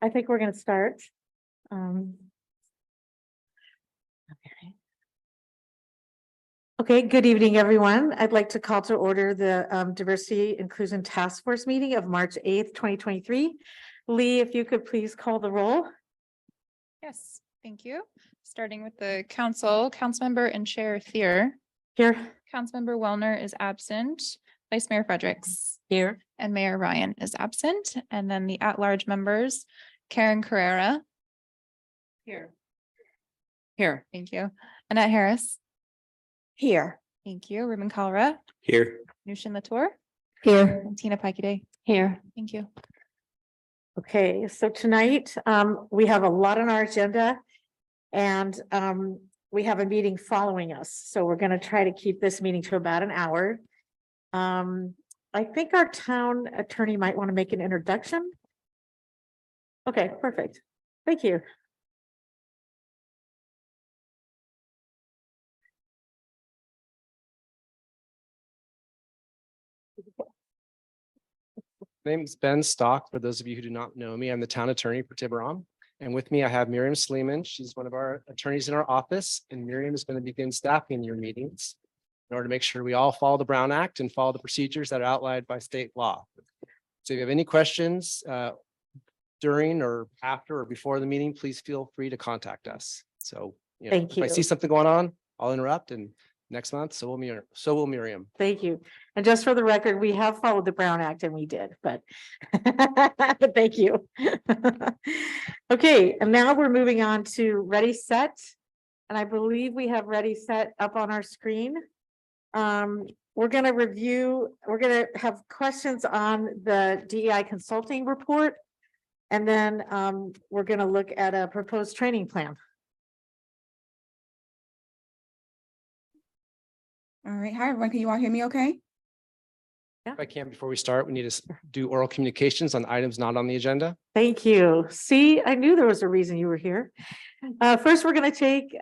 I think we're going to start. Okay, good evening, everyone. I'd like to call to order the Diversity Inclusion Task Force meeting of March 8th, 2023. Lee, if you could please call the roll. Yes, thank you. Starting with the Councilmember and Chair Thier. Here. Councilmember Wellner is absent. Vice Mayor Fredericks. Here. And Mayor Ryan is absent. And then the at-large members, Karen Carrera. Here. Here. Thank you. Annette Harris. Here. Thank you. Ruben Colora. Here. Nushin Latour. Here. And Tina Pikeday. Here. Thank you. Okay, so tonight we have a lot on our agenda and we have a meeting following us. So we're going to try to keep this meeting to about an hour. I think our town attorney might want to make an introduction. Okay, perfect. Thank you. My name is Ben Stock. For those of you who do not know me, I'm the town attorney for Tiburon. And with me, I have Miriam Sleeman. She's one of our attorneys in our office, and Miriam is going to begin staffing your meetings in order to make sure we all follow the Brown Act and follow the procedures that are outlined by state law. So if you have any questions during or after or before the meeting, please feel free to contact us. So Thank if I you. see something going on, I'll interrupt, and next month, so will Miriam. Thank you. And just for the record, we have followed the Brown Act and we did, but but thank you. Okay, and now we're moving on to Ready Set. And I believe we have Ready Set up on our screen. We're going to have questions on the DEI consulting report. And then we're going to look at a proposed training plan. All right. Hi, everyone. Can you all hear me okay? If I can, before we start, we need to do oral communications on items not on the agenda. Thank you. See, I knew there was a reason you were here. First, we're going to take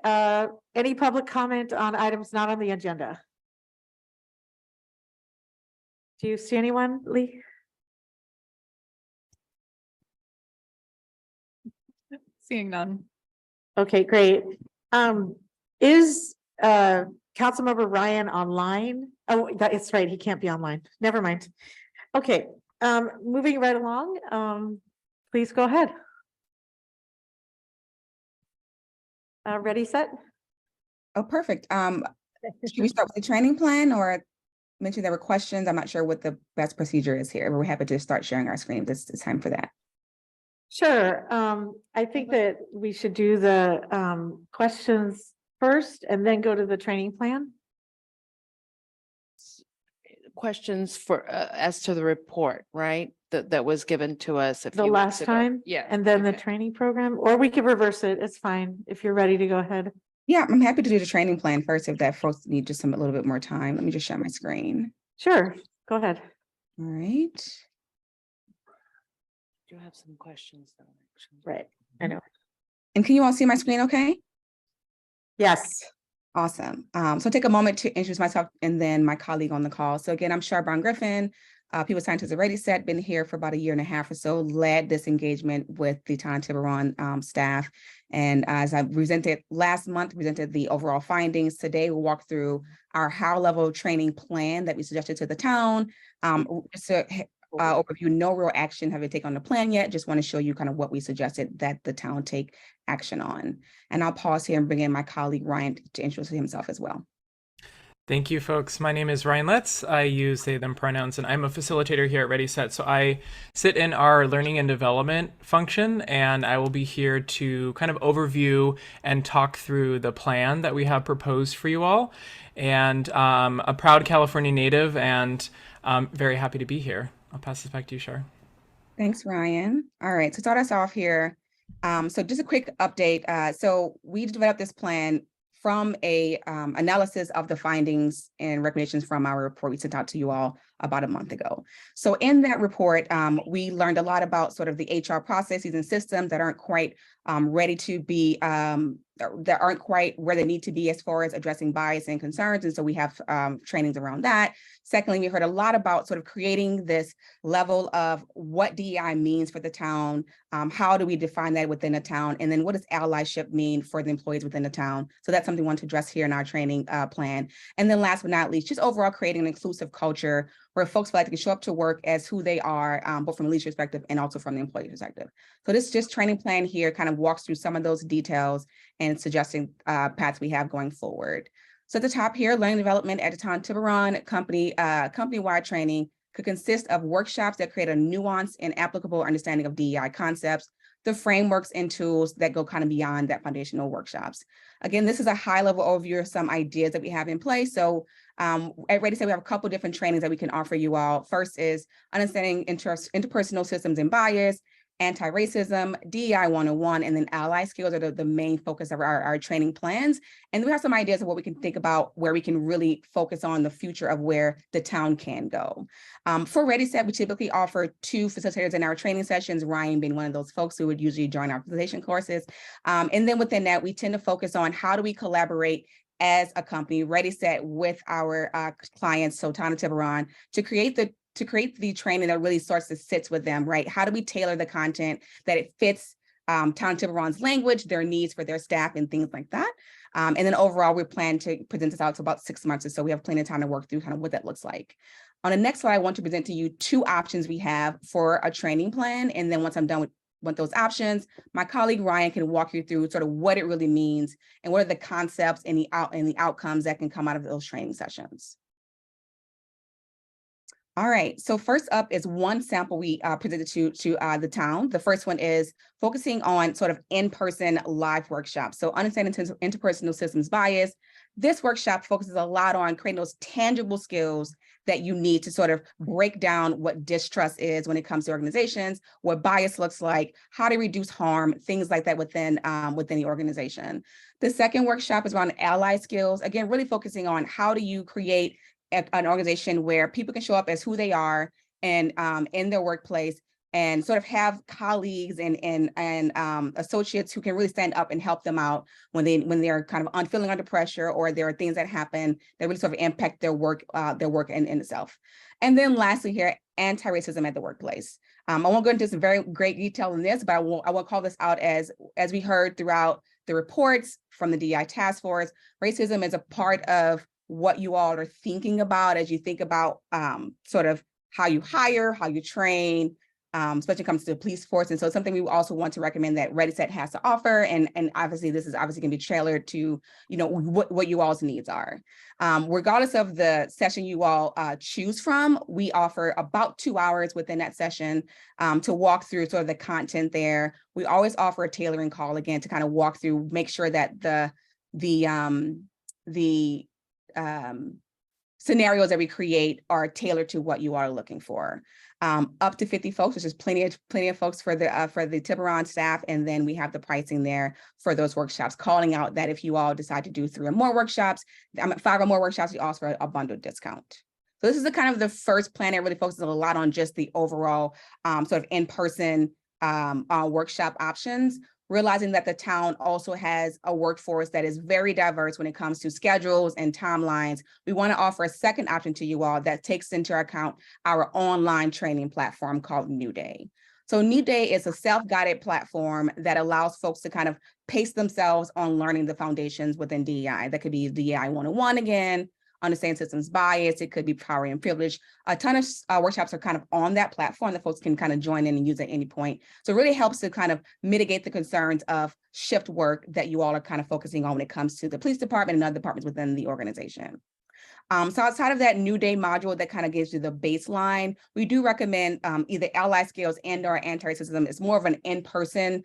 any public comment on items not on the agenda. Do you see anyone, Lee? Seeing none. Okay, great. Is Councilmember Ryan online? Oh, that's right. He can't be online. Never mind. Okay, moving right along. Please go ahead. Ready, set? Oh, perfect. Should we start with the training plan or mention there were questions? I'm not sure what the best procedure is here, but we're happy to start sharing our screen. This is time for that. Sure. I think that we should do the questions first and then go to the training plan. Questions for as to the report, right? That was given to us The last time? Yeah. And then the okay. training program, or we could reverse it. It's fine if you're ready to go ahead. Yeah, I'm happy to do the training plan first if that folks need just a little bit more time. Let me just share my screen. Sure, go ahead. All right. Do have some questions though, actually. Right, I know. And can you all see my screen okay? Yes. Awesome. So take a moment to introduce myself and then my colleague on the call. So again, I'm Shar Brown Griffin, people scientist at Ready Set, been here for about a year and a half or so, led this engagement with the Town of Tiburon staff. And as I presented last month, presented the overall findings. Today, we'll walk through our high-level training plan that we suggested to the town. Just to overview, no real action have we taken on the plan yet. Just want to show you kind of what we suggested that the town take action on. And I'll pause here and bring in my colleague Ryan to introduce himself as well. Thank you, folks. My name is Ryan Letts. I use they, them pronouns, and I'm a facilitator here at Ready Set. So I sit in our learning and development function, and I will be here to kind of overview and talk through the plan that we have proposed for you all. And a proud California native, and very happy to be here. I'll pass this back to you, Shar. Thanks, Ryan. All right, to start us off here, so just a quick update. So we developed this plan from a analysis of the findings and recommendations from our report we sent out to you all about a month ago. So in that report, we learned a lot about sort of the HR processes and systems that aren't quite ready to be, that aren't quite where they need to be as far as addressing bias and concerns. And so we have trainings around that. Secondly, we heard a lot about sort of creating this level of what DEI means for the town. How do we define that within a town? And then what does allyship mean for the employees within the town? So that's something we want to address here in our training plan. And then last but not least, just overall creating an inclusive culture where folks feel like they can show up to work as who they are, both from a leadership perspective and also from the employee perspective. So this just training plan here kind of walks through some of those details and suggesting paths we have going forward. So at the top here, learning development at the Town of Tiburon company-wide training could consist of workshops that create a nuanced and applicable understanding of DEI concepts, the frameworks and tools that go kind of beyond that foundational workshops. Again, this is a high-level overview of some ideas that we have in place. So at Ready Set, we have a couple different trainings that we can offer you all. First is understanding interpersonal systems and bias, anti-racism, DEI 101, and then ally skills are the main focus of our training plans. And we have some ideas of what we can think about where we can really focus on the future of where the town can go. For Ready Set, we typically offer 2 facilitators in our training sessions, Ryan being one of those folks who would usually join our facilitation courses. And then within that, we tend to focus on how do we collaborate as a company, Ready Set, with our clients, so Town of Tiburon, to create the training that really starts to sit with them, right? How do we tailor the content that it fits Town of Tiburon's language, their needs for their staff and things like that. And then overall, we plan to present this out to about 6 months or so. We have plenty of time to work through kind of what that looks like. On the next slide, I want to present to you 2 options we have for a training plan. And then once I'm done with those options, my colleague Ryan can walk you through sort of what it really means and what are the concepts and the outcomes that can come out of those training sessions. All right, so first up is one sample we presented to the town. The first one is focusing on sort of in-person live workshops. So understanding interpersonal systems bias. This workshop focuses a lot on creating those tangible skills that you need to sort of break down what distrust is when it comes to organizations, what bias looks like, how to reduce harm, things like that within the organization. The second workshop is around ally skills. Again, really focusing on how do you create an organization where people can show up as who they are and in their workplace and sort of have colleagues and associates who can really stand up and help them out when they're kind of feeling under pressure, or there are things that happen that really sort of impact their work in itself. And then lastly here, anti-racism at the workplace. I won't go into some very great detail in this, but I will call this out as we heard throughout the reports from the DEI task force. Racism is a part of what you all are thinking about as you think about sort of how you hire, how you train, especially when it comes to the police force. And so it's something we also want to recommend that Ready Set has to offer. And obviously this is obviously going to be tailored to, you know, what you all's needs are. Regardless of the session you all choose from, we offer about 2 hours within that session to walk through sort of the content there. We always offer a tailoring call again to kind of walk through, make sure that the scenarios that we create are tailored to what you are looking for. Up to 50 folks, which is plenty of folks for the Tiburon staff, and then we have the pricing there for those workshops. Calling out that if you all decide to do 3 or more workshops, 5 or more workshops, we offer a bundled discount. So this is the kind of the first plan. It really focuses a lot on just the overall sort of in-person workshop options. realizing that the town also has a workforce that is very diverse when it comes to schedules and timelines, we want to offer a second option to you all that takes into account our online training platform called New Day. So New Day is a self-guided platform that allows folks to kind of pace themselves on learning the foundations within DEI. That could be DEI 101 again, understanding systems bias, it could be power and privilege. A ton of workshops are kind of on that platform that folks can kind of join in and use at any point. So it really helps to kind of mitigate the concerns of shift work that you all are kind of focusing on when it comes to the police department and other departments within the organization. So outside of that New Day module that kind of gives you the baseline, we do recommend either Ally Skills and or anti-racism. It's more of an in-person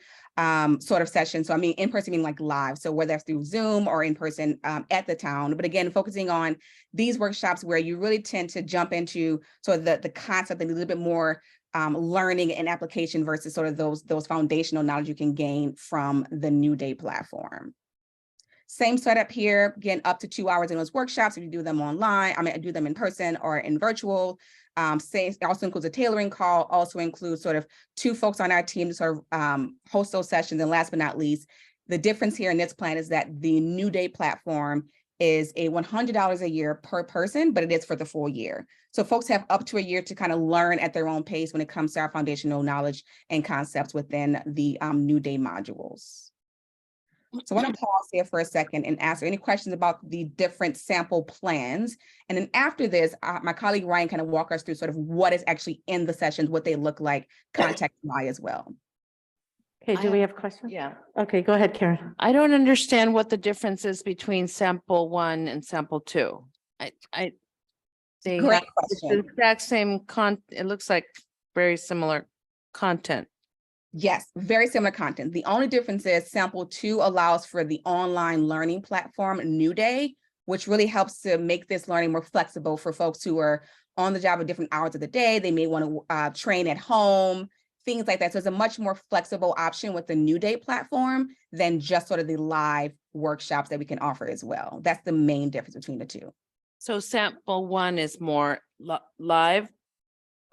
sort of session. So I mean, in-person meaning like live. So whether that's through Zoom or in person at the town, but again, focusing on these workshops where you really tend to jump into sort of the concept and a little bit more learning and application versus sort of those foundational knowledge you can gain from the New Day platform. Same setup here, again, up to 2 hours in those workshops. If you do them online, I do them in person or in virtual. It also includes a tailoring call, also includes sort of 2 folks on our team to sort of host those sessions. And last but not least, the difference here in this plan is that the New Day platform is a $100 a year per person, but it is for the full year. So folks have up to a year to kind of learn at their own pace when it comes to our foundational knowledge and concepts within the New Day modules. So I want to pause here for a second and answer any questions about the different sample plans. And then after this, my colleague Ryan kind of walk us through sort of what is actually in the sessions, what they look like, context-wise as well. Okay, do I we have- have questions? Yeah, Okay, go ahead, Karen. I don't understand what the difference is between sample 1 and sample 2. They Great have the question. exact same it looks like very similar content. Yes, very similar content. The only difference is sample 2 allows for the online learning platform New Day, which really helps to make this learning more flexible for folks who are on the job at different hours of the day. They may want to train at home, things like that. So it's a much more flexible option with the New Day platform than just sort of the live workshops that we can offer as well. That's the main difference between the two. So sample 1 is more live.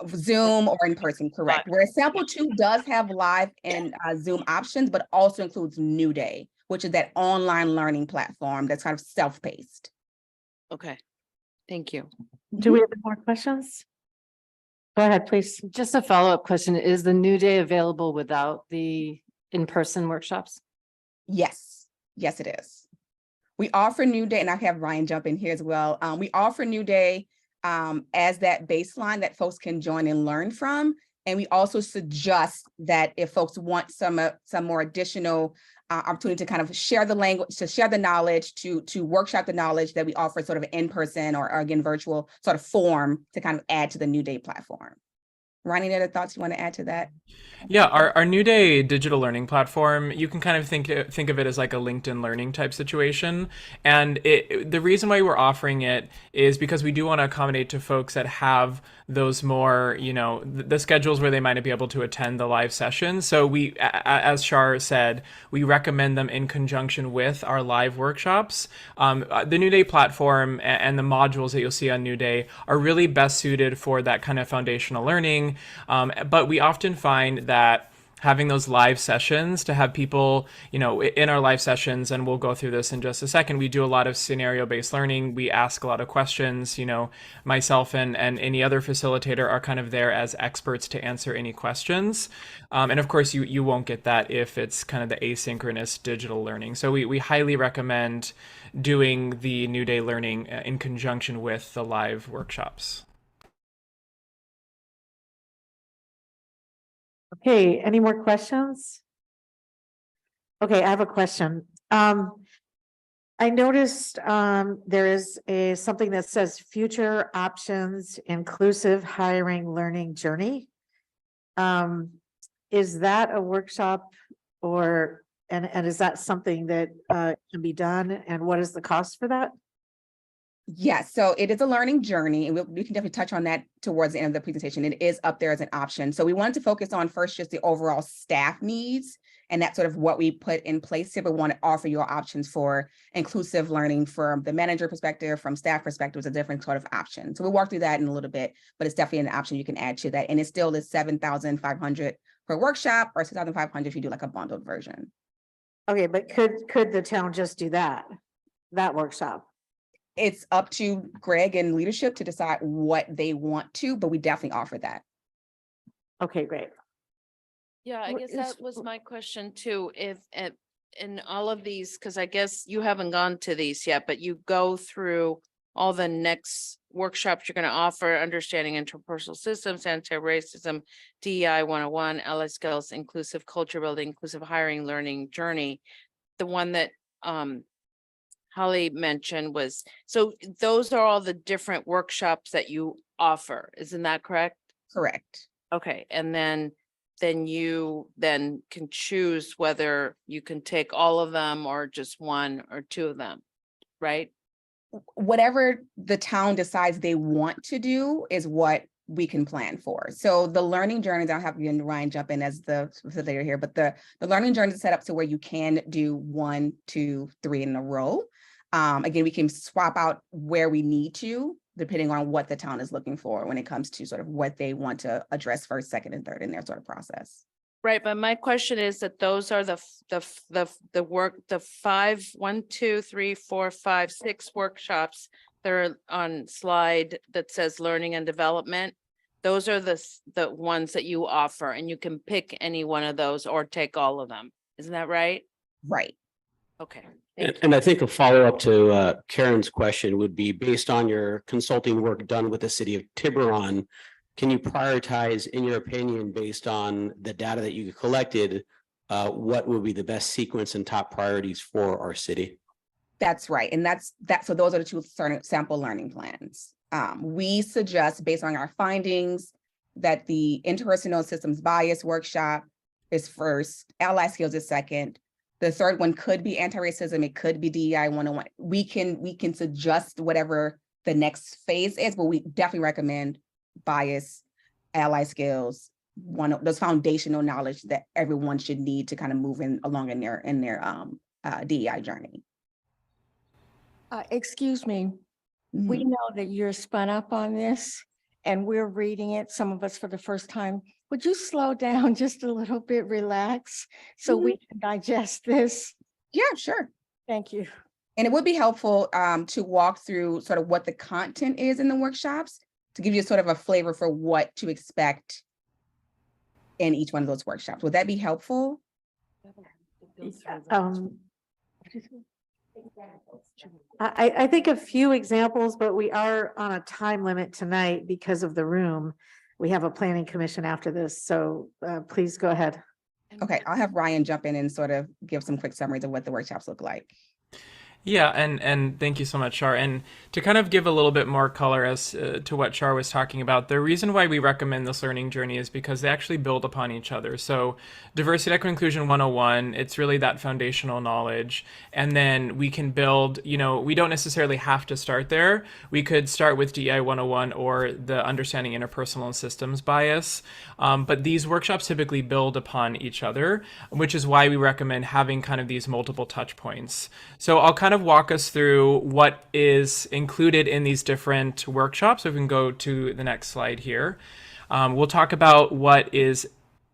Zoom or in person, correct. Whereas sample 2 does have live and Zoom options, but also includes New Day, which is that online learning platform that's kind of self-paced. Okay, thank you. Do we have any more questions? Go ahead, please. Just a follow-up question. Is the New Day available without the in-person workshops? Yes, yes, it is. We offer New Day, and I have Ryan jump in here as well. We offer New Day as that baseline that folks can join and learn from. And we also suggest that if folks want some more additional opportunity to kind of share the language, to share the knowledge, to workshop the knowledge, that we offer sort of in-person or again, virtual sort of form to kind of add to the New Day platform. Ryan, any other thoughts you want to add to that? Yeah, our New Day digital learning platform, you can kind of think of it as like a LinkedIn Learning type situation. And the reason why we're offering it is because we do want to accommodate to folks that have those more, the schedules where they might not be able to attend the live sessions. So we, as Shar said, we recommend them in conjunction with our live workshops. The New Day platform and the modules that you'll see on New Day are really best suited for that kind of foundational learning. But we often find that having those live sessions, to have people, in our live sessions, and we'll go through this in just a second, we do a lot of scenario-based learning. We ask a lot of questions, myself and any other facilitator are kind of there as experts to answer any questions. And of course, you won't get that if it's kind of the asynchronous digital learning. So we highly recommend doing the New Day learning in conjunction with the live workshops. Okay, any more questions? Okay, I have a question. I noticed there is something that says future options, inclusive hiring learning journey. Is that a workshop and is that something that can be done, and what is the cost for that? Yes, so it is a learning journey, and we can definitely touch on that towards the end of the presentation. It is up there as an option. So we wanted to focus on first just the overall staff needs, and that's sort of what we put in place here, but we want to offer you options for inclusive learning from the manager perspective, from staff perspective, is a different sort of option. So we'll walk through that in a little bit, but it's definitely an option you can add to that. And it's still the $7,500 per workshop or 6,500 if you do like a bundled version. Okay, but could the town just do that workshop? It's up to Greg and leadership to decide what they want to, but we definitely offer that. Okay, great. Yeah, I Wh- guess is- that was my question too, if in all of these, because I guess you haven't gone to these yet, but you go through all the next workshops you're gonna offer, understanding interpersonal systems, anti-racism, DEI 101, LA skills, inclusive culture building, inclusive hiring, learning journey. The one that Holly mentioned was, so those are all the different workshops that you offer, isn't that correct? Correct. Okay, and then you then can choose whether you can take all of them or just one or two of them, right? Whatever the town decides they want to do is what we can plan for. So the learning journeys, I'll have you and Ryan jump in as the facilitator here, but the learning journey is set up to where you can do 1, 2, 3 in a row. Again, we can swap out where we need to, depending on what the town is looking for when it comes to sort of what they want to address first, second, and third in their sort of process. Right, but my question is that those are the 5, 1, 2, 3, 4, 5, 6 workshops that are on slide that says learning and development. Those are the ones that you offer, and you can pick any one of those or take all of them. Isn't that right? Right. Okay. And I think a follow-up to Karen's question would be, based on your consulting work done with the city of Tiburon, can you prioritize, in your opinion, based on the data that you collected, what would be the best sequence and top priorities for our city? That's right. And so those are the 2 sample learning plans. We suggest, based on our findings, that the interpersonal systems bias workshop is first, ally skills is second. The third one could be anti-racism, it could be DEI 101. We can suggest whatever the next phase is, but we definitely recommend bias, ally skills, one of those foundational knowledge that everyone should need to kind of move along in their DEI journey. Excuse me, we Mhm. know that you're spun up on this and we're reading it, some of us for the first time. Would you slow down just a little bit, relax, so we can digest this? Yeah, sure. Thank you. And it would be helpful to walk through sort of what the content is in the workshops to give you sort of a flavor for what to expect in each one of those workshops. Would that be helpful? I think a few examples, but we are on a time limit tonight because of the room. We have a planning commission after this, so please go ahead. Okay, I'll have Ryan jump in and sort of give some quick summaries of what the workshops look like. Yeah, and thank you so much, Char. And to kind of give a little bit more color as to what Char was talking about, the reason why we recommend this learning journey is because they actually build upon each other. So Diversity, Equity, Inclusion 101, it's really that foundational knowledge. And then we can build, we don't necessarily have to start there. We could start with DEI 101 or the understanding interpersonal and systems bias. But these workshops typically build upon each other, which is why we recommend having kind of these multiple touch points. So I'll kind of walk us through what is included in these different workshops. So we can go to the next slide here. We'll talk about what is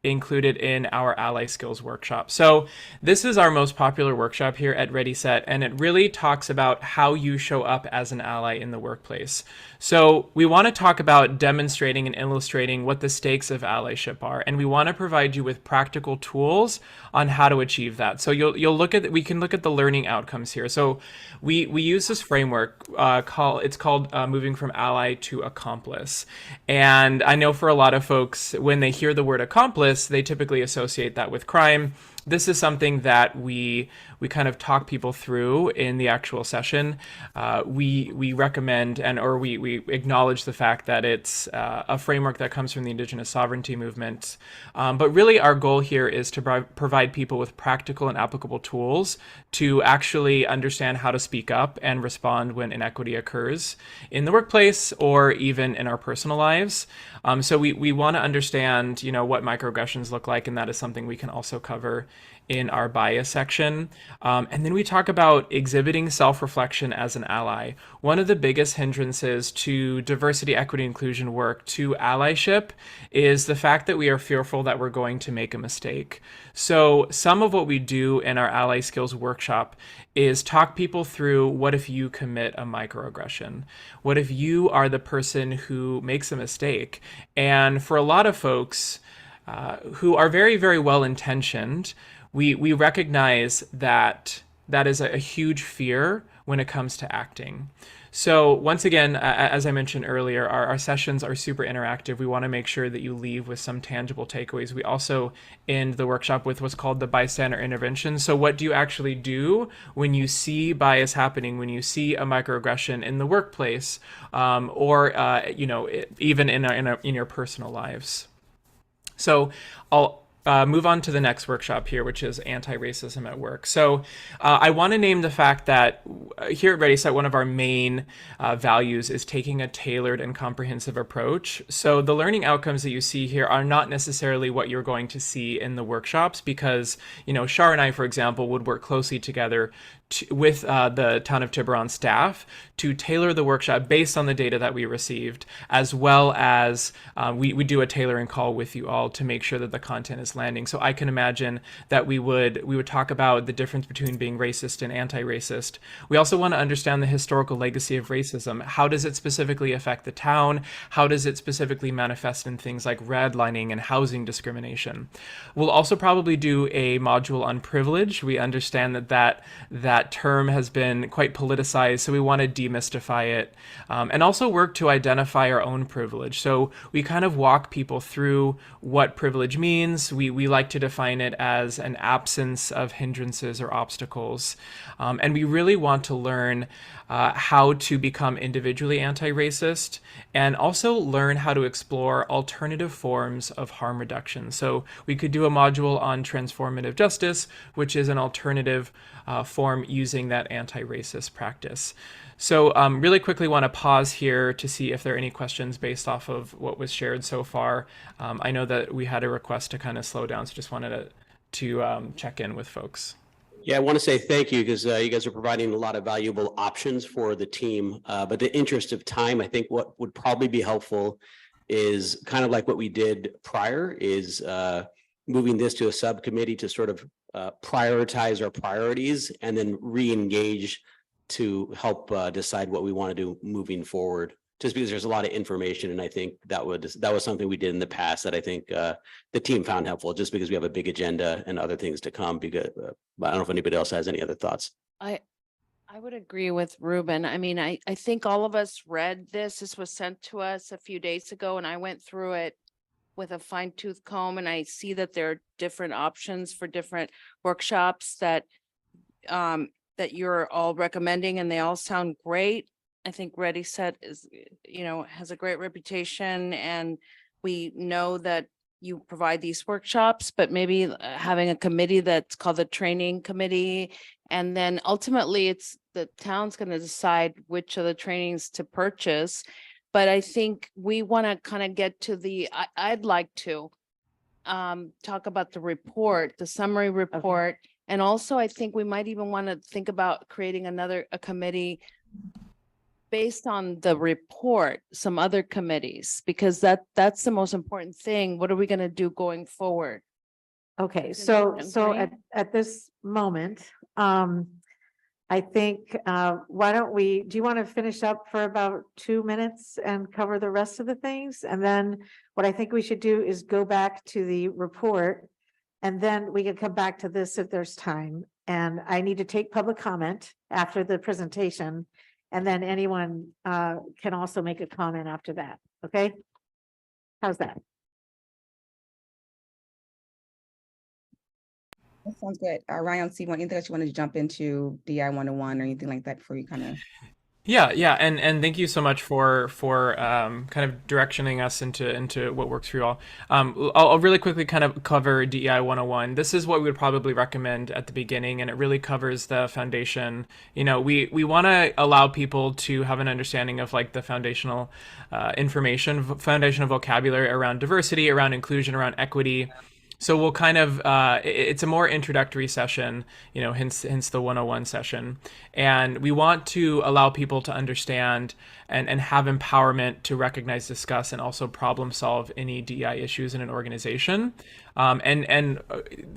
included in our Ally Skills workshop. So this is our most popular workshop here at Ready Set, and it really talks about how you show up as an ally in the workplace. So we want to talk about demonstrating and illustrating what the stakes of allyship are, and we want to provide you with practical tools on how to achieve that. So we can look at the learning outcomes here. So we use this framework it's called moving from ally to accomplice. And I know for a lot of folks, when they hear the word accomplice, they typically associate that with crime. This is something that we kind of talk people through in the actual session. We recommend we acknowledge the fact that it's a framework that comes from the Indigenous sovereignty movement. But really our goal here is to provide people with practical and applicable tools to actually understand how to speak up and respond when inequity occurs in the workplace or even in our personal lives. So we want to understand, what microaggressions look like, and that is something we can also cover in our bias section. And then we talk about exhibiting self-reflection as an ally. One of the biggest hindrances to diversity, equity, inclusion work, to allyship, is the fact that we are fearful that we're going to make a mistake. So some of what we do in our Ally Skills workshop is talk people through, what if you commit a microaggression? What if you are the person who makes a mistake? And for a lot of folks who are very, very well intentioned, we recognize that that is a huge fear when it comes to acting. So once again, as I mentioned earlier, our sessions are super interactive. We want to make sure that you leave with some tangible takeaways. We also end the workshop with what's called the bystander intervention. So what do you actually do when you see bias happening, when you see a microaggression in the workplace, or even in your personal lives? So I'll move on to the next workshop here, which is anti-racism at work. So I want to name the fact that here at Ready Set, one of our main values is taking a tailored and comprehensive approach. So the learning outcomes that you see here are not necessarily what you're going to see in the workshops, because, Shar and I, for example, would work closely together with the Town of Tiburon staff to tailor the workshop based on the data that we received, as well as we do a tailoring call with you all to make sure that the content is landing. So I can imagine that we would talk about the difference between being racist and anti-racist. We also want to understand the historical legacy of racism. How does it specifically affect the town? How does it specifically manifest in things like redlining and housing discrimination? We'll also probably do a module on privilege. We understand that term has been quite politicized, so we want to demystify it, and also work to identify our own privilege. So we kind of walk people through what privilege means. We like to define it as an absence of hindrances or obstacles, and we really want to learn how to become individually anti-racist, and also learn how to explore alternative forms of harm reduction. So we could do a module on transformative justice, which is an alternative form using that anti-racist practice. So really quickly want to pause here to see if there are any questions based off of what was shared so far. I know that we had a request to kind of slow down, so just wanted to check in with folks. Yeah, I want to say thank you, because you guys are providing a lot of valuable options for the team. But the interest of time, I think what would probably be helpful is kind of like what we did prior, is moving this to a subcommittee to sort of prioritize our priorities, and then re-engage to help decide what we want to do moving forward. Just because there's a lot of information, and I think that was something we did in the past that I think the team found helpful, just because we have a big agenda and other things to come. Because I don't know if anybody else has any other thoughts. I would agree with Ruben. I mean, I think all of us read this. This was sent to us a few days ago, and I went through it with a fine tooth comb, and I see that there are different options for different workshops that you're all recommending, and they all sound great. I think Ready Set is, has a great reputation, and we know that you provide these workshops, but maybe having a committee that's called the training committee, and then ultimately it's the town's going to decide which of the trainings to purchase. But I think we want to kind of get to I'd like to talk about the report, the summary report. Okay. And also I think we might even want to think about creating a committee based on the report, some other committees, because that's the most important thing. What are we going to do going forward? Okay, so at this moment, I think, why don't do you want to finish up for about 2 minutes and cover the rest of the things? And then what I think we should do is go back to the report, and then we can come back to this if there's time. And I need to take public comment after the presentation, and then anyone can also make a comment after that. Okay? How's that? That sounds good. Ryan, see anything that you want to jump into DI 101 or anything like that before you kind of. Yeah, and thank you so much for kind of directioning us into what works for you all. I'll really quickly kind of cover DEI 101. This is what we would probably recommend at the beginning, and it really covers the foundation. We want to allow people to have an understanding of like the foundational information, foundational vocabulary around diversity, around inclusion, around equity. So we'll kind of, it's a more introductory session, you know, hence the 101 session. And we want to allow people to understand and have empowerment to recognize, discuss, and also problem solve any DEI issues in an organization. And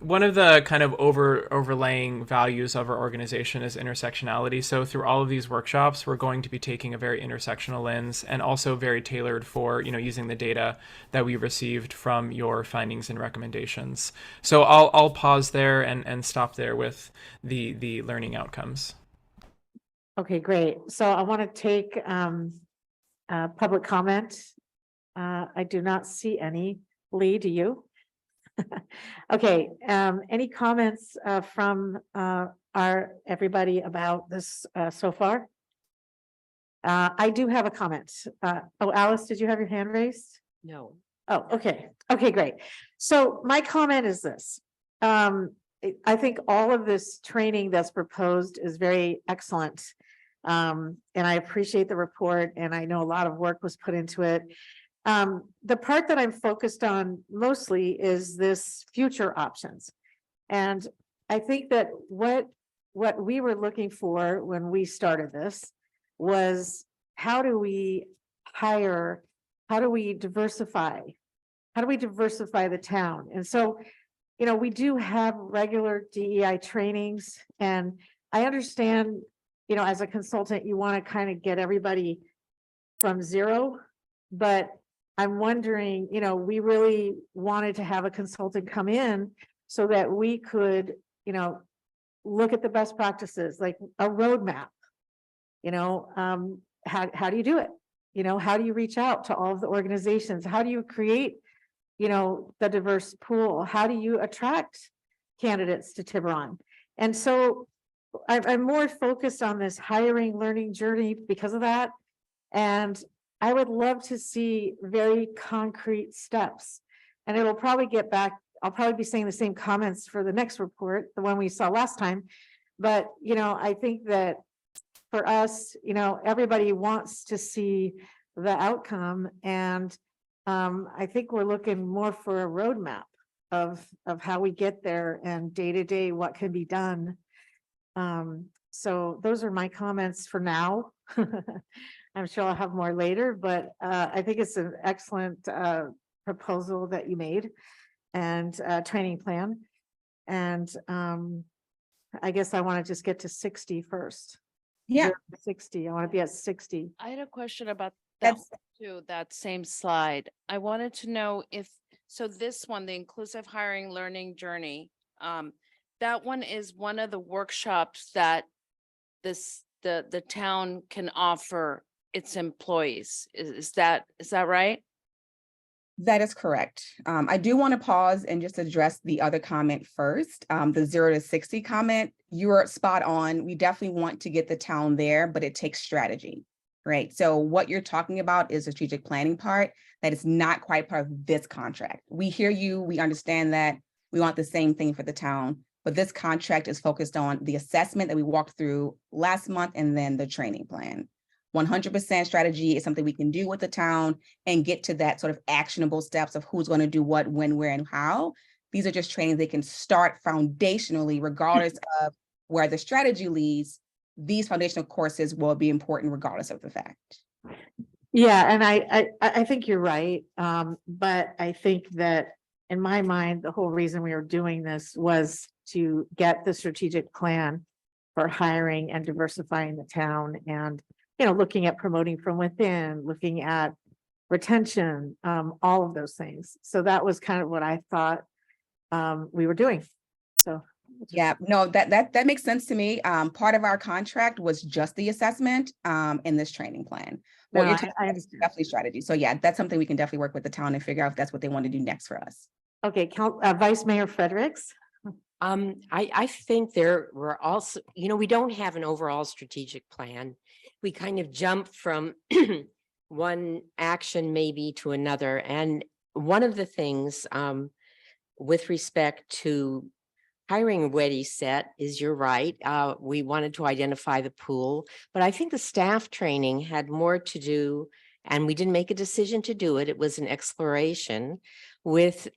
one of the kind of overlaying values of our organization is intersectionality. So through all of these workshops, we're going to be taking a very intersectional lens and also very tailored for, you know, using the data that we received from your findings and recommendations. So I'll pause there and stop there with the learning outcomes. Okay, great. So I want to take public comment. I do not see any. Lee, do you? Okay, any comments from everybody about this so far? I do have a comment. Oh, Alice, did you have your hand raised? No. Oh, okay. Okay, great. So my comment is this. I think all of this training that's proposed is very excellent. And I appreciate the report, and I know a lot of work was put into it. The part that I'm focused on mostly is this future options. And I think that what we were looking for when we started this was, how do we hire, how do we diversify the town? And so, you know, we do have regular DEI trainings, and I understand, you know, as a consultant, you want to kind of get everybody from zero, but I'm wondering, you know, we really wanted to have a consultant come in so that we could, you know, look at the best practices, like a roadmap. You know, how do you do it? You know, how do you reach out to all of the organizations? How do you create, you know, the diverse pool? How do you attract candidates to Tiburon? And so I'm more focused on this hiring learning journey because of that. And I would love to see very concrete steps. And it'll probably get back, I'll probably be saying the same comments for the next report, the one we saw last time. But, you know, I think that for us, you know, everybody wants to see the outcome. And I think we're looking more for a roadmap of how we get there and day to day what can be done. So those are my comments for now. I'm sure I'll have more later, but I think it's an excellent proposal that you made, and training plan. And I guess I want to just get to 60 first. Yeah. 60. I want to be at 60. I had a question about that That's too, that same slide. I wanted to know if, so this one, the inclusive hiring learning journey, that one is one of the workshops that the town can offer its employees. Is that right? That is correct. I do want to pause and just address the other comment first. The 0 to 60 comment, you're spot on. We definitely want to get the town there, but it takes strategy, right? So what you're talking about is the strategic planning part that is not quite part of this contract. We hear you, we understand that, we want the same thing for the town, but this contract is focused on the assessment that we walked through last month and then the training plan. 100% strategy is something we can do with the town and get to that sort of actionable steps of who's going to do what, when, where, and how. These are just trainings they can start foundationally, regardless of where the strategy leads. These foundational courses will be important regardless of the fact. Yeah, and I think you're right. But I think that in my mind, the whole reason we were doing this was to get the strategic plan for hiring and diversifying the town, and you know, looking at promoting from within, looking at retention, all of those things. So that was kind of what I thought we were doing. So yeah, no, that makes sense to me. Part of our contract was just the assessment in this training plan. What no, you're talking I about is understand. definitely strategy. So yeah, that's something we can definitely work with the town and figure out if that's what they want to do next for us. Okay, Vice Mayor Fredericks. I think there were also, you know, we don't have an overall strategic plan. We kind of jump from one action maybe to another. And one of the things with respect to hiring ready set is, you're right, we wanted to identify the pool, but I think the staff training had more to do, and we didn't make a decision to do it. It was an exploration with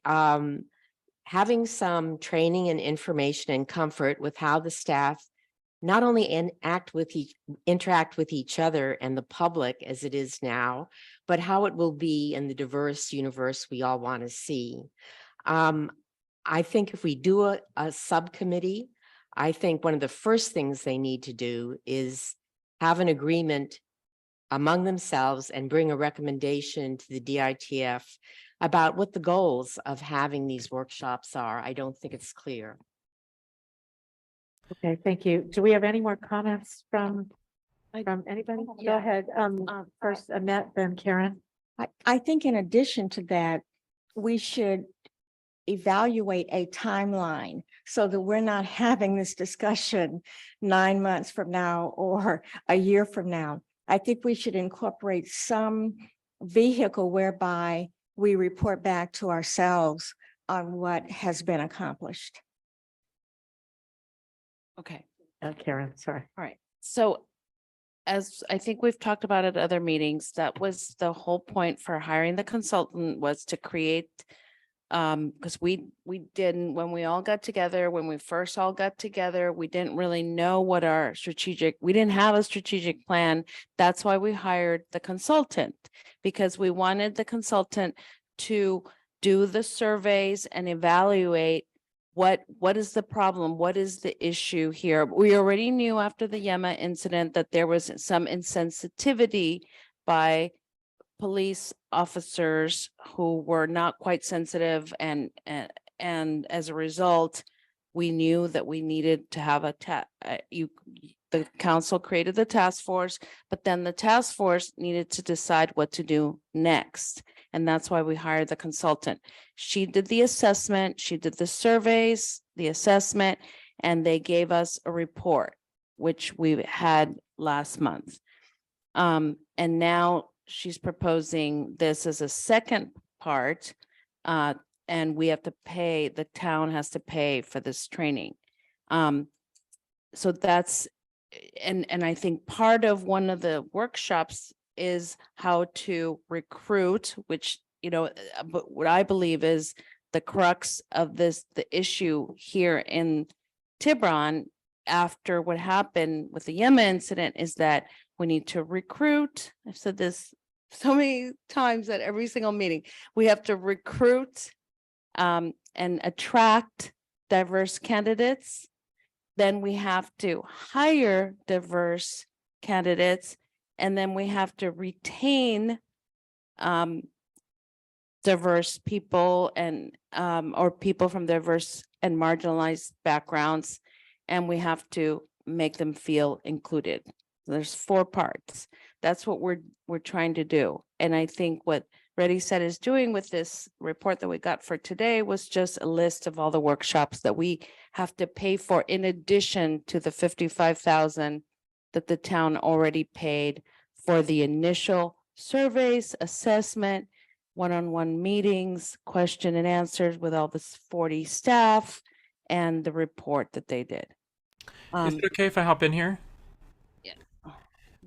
having some training and information and comfort with how the staff not only interact with each other and the public as it is now, but how it will be in the diverse universe we all want to see. I think if we do a subcommittee, I think one of the first things they need to do is have an agreement among themselves and bring a recommendation to the DITF about what the goals of having these workshops are. I don't think it's clear. Okay, thank you. Do we have any more comments from anybody? Go Yeah. ahead. First Annette, then Karen. I think in addition to that, we should evaluate a timeline so that we're not having this discussion 9 months from now or a year from now. I think we should incorporate some vehicle whereby we report back to ourselves on what has been accomplished. Okay. Karen, sorry. All right, so as I think we've talked about at other meetings, that was the whole point for hiring the consultant, was to create. Because we didn't, when we all got together, when we first all got together, we didn't really know what we didn't have a strategic plan. That's why we hired the consultant, because we wanted the consultant to do the surveys and evaluate what is the problem? What is the issue here? We already knew after the Yema incident that there was some insensitivity by police officers who were not quite sensitive, and as a result, we knew that we needed to have the council created the task force, but then the task force needed to decide what to do next. And that's why we hired the consultant. She did the assessment, she did the surveys, the assessment, and they gave us a report, which we had last month. And now she's proposing this as a second part, and we have to pay, the town has to pay for this training. So that's, and I think part of one of the workshops is how to recruit, which, but what I believe is the crux of the issue here in Tiburon after what happened with the Yema incident is that we need to recruit. I've said this so many times at every single meeting. We have to recruit and attract diverse candidates. Then we have to hire diverse candidates, and then we have to retain diverse people and or people from diverse and marginalized backgrounds, and we have to make them feel included. There's 4 parts. That's what we're trying to do. And I think what Ready Set is doing with this report that we got for today was just a list of all the workshops that we have to pay for in addition to the $55,000 that the town already paid for the initial surveys, assessment, one-on-one meetings, question and answers with all this 40 staff, and the report that they did. Is it okay if I hop in here? Yeah.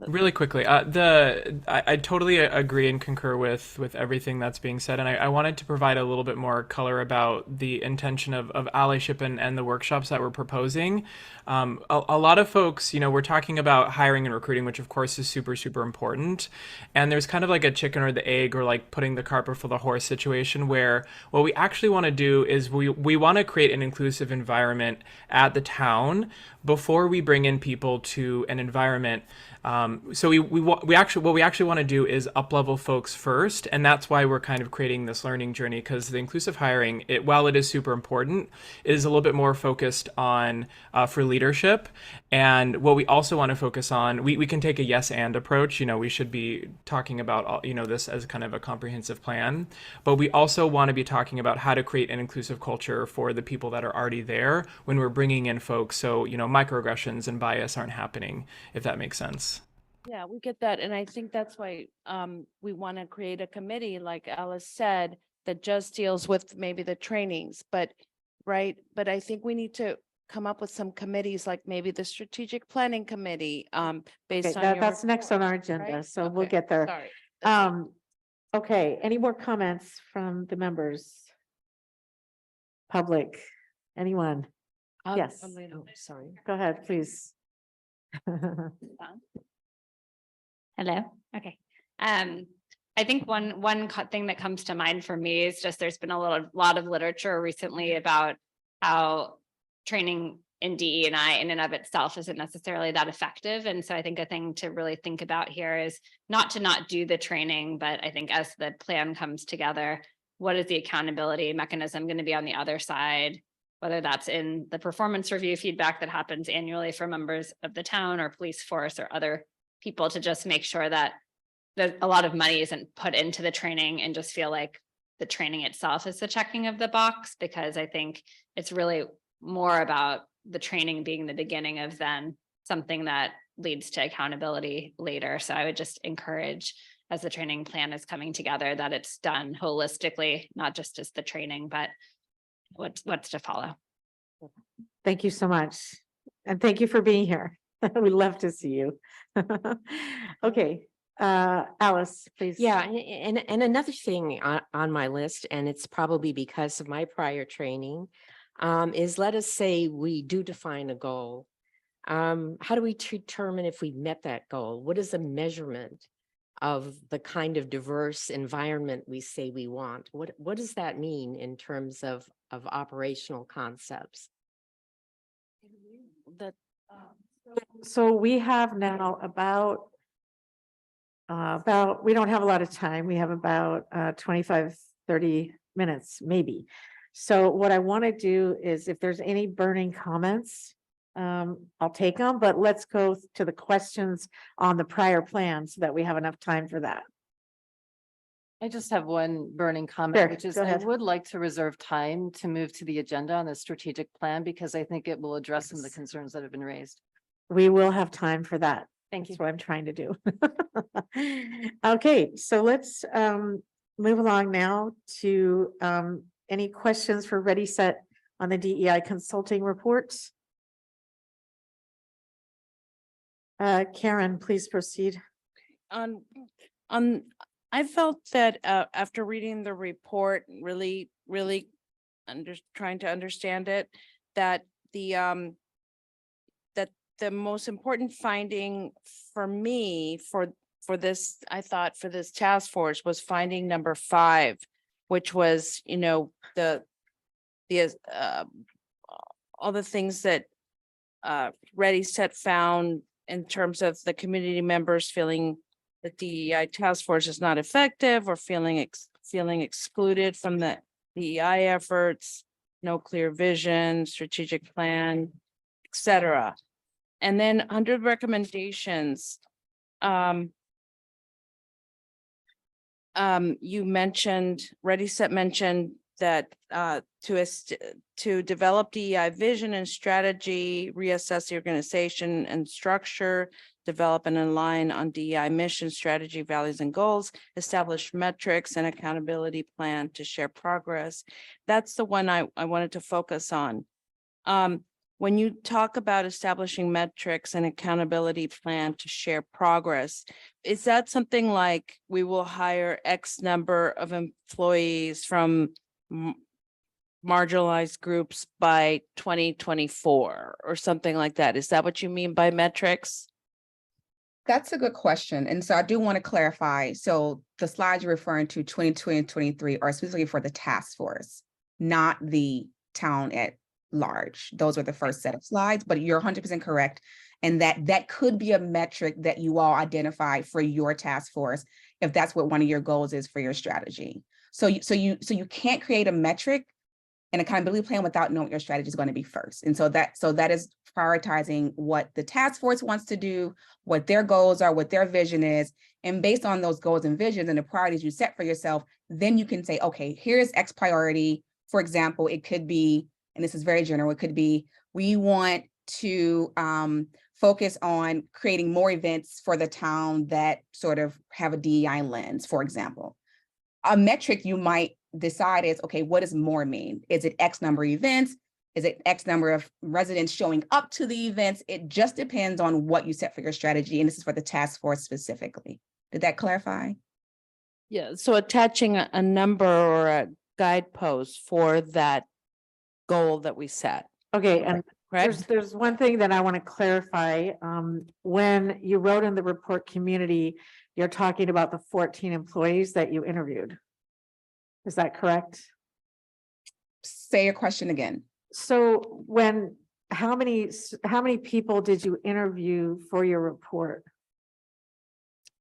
Really quickly, I totally agree and concur with everything that's being said, and I wanted to provide a little bit more color about the intention of allyship and the workshops that we're proposing. A lot of folks, we're talking about hiring and recruiting, which of course is super, super important. And there's kind of like a chicken or the egg, or like putting the cart before the horse situation, where what we actually want to do is we want to create an inclusive environment at the town before we bring in people to an environment. So we actually want to do is up-level folks first, and that's why we're kind of creating this learning journey, because the inclusive hiring, while it is super important, it is a little bit more focused on for leadership. And what we also want to focus on, we can take a yes and approach. We should be talking about all, this as kind of a comprehensive plan, but we also want to be talking about how to create an inclusive culture for the people that are already there when we're bringing in folks, so microaggressions and bias aren't happening, if that makes sense. Yeah, we get that. And I think that's why we want to create a committee, like Alice said, that just deals with maybe the trainings, but I think we need to come up with some committees, like maybe the strategic planning committee, based on your That's next on our report, agenda, right? so we'll Okay, get there. Sorry. Okay, any more comments from the members? public, anyone? Yes. Oh, sorry. Go ahead, please. Hello, okay. I think one thing that comes to mind for me is just there's been a lot of literature recently about how training in DE&I in and of itself isn't necessarily that effective. And so I think a thing to really think about here is not to not do the training, but I think as the plan comes together, what is the accountability mechanism going to be on the other side? Whether that's in the performance review feedback that happens annually for members of the town or police force or other people, to just make sure that a lot of money isn't put into the training and just feel like the training itself is the checking of the box, because I think it's really more about the training being the beginning of then something that leads to accountability later. So I would just encourage, as the training plan is coming together, that it's done holistically, not just as the training, but what's to follow. Thank you so much. And thank you for being here. We love to see you. Okay, Alice, please. Yeah, and another thing on my list, and it's probably because of my prior training, is, let us say we do define a goal. How do we determine if we met that goal? What is the measurement of the kind of diverse environment we say we want? What does that mean in terms of operational concepts? So we have now about, we don't have a lot of time. We have about 25, 30 minutes, maybe. So what I want to do is, if there's any burning comments, I'll take them, but let's go to the questions on the prior plan so that we have enough time for that. I just have one burning Sure, comment, which is go I ahead. would like to reserve time to move to the agenda on the strategic plan, because I think it will address some of the concerns that have been raised. We will have time for that. Thank you. That's what I'm trying to do. Okay, so let's move along now to any questions for Ready Set on the DEI consulting reports? Karen, please proceed. I felt that after reading the report, really trying to understand it, that the most important finding for me for this, I thought, for this task force was finding number 5, which was, all the things that Ready Set found in terms of the community members feeling that the DEI task force is not effective, or feeling excluded from the DEI efforts, no clear vision, strategic plan, etc. And then under recommendations, you mentioned, Ready Set mentioned that to develop DEI vision and strategy, reassess the organization and structure, develop and align on DEI mission, strategy, values, and goals, establish metrics and accountability plan to share progress. That's the one I wanted to focus on. When you talk about establishing metrics and accountability plan to share progress, is that something like we will hire X number of employees from marginalized groups by 2024 or something like that? Is that what you mean by metrics? That's a good question. And so I do want to clarify. So the slides you're referring to, 22 and 23, are specifically for the task force, not the town at large. Those are the first set of slides, but you're 100% correct. And that could be a metric that you all identify for your task force, if that's what one of your goals is for your strategy. So you can't create a metric and accountability plan without knowing what your strategy is going to be first. And so that is prioritizing what the task force wants to do, what their goals are, what their vision is. And based on those goals and visions and the priorities you set for yourself, then you can say, okay, here's X priority. For example, it could be, and this is very general, it could be, we want to focus on creating more events for the town that sort of have a DEI lens, for example. A metric you might decide is, okay, what does more mean? Is it X number of events? Is it X number of residents showing up to the events? It just depends on what you set for your strategy. And this is for the task force specifically. Did that clarify? Yeah, so attaching a number or a guidepost for that goal that we set, Okay, and correct? there's one thing that I want to clarify. When you wrote in the report community, you're talking about the 14 employees that you interviewed. Is that correct? Say your question again. So how many people did you interview for your report?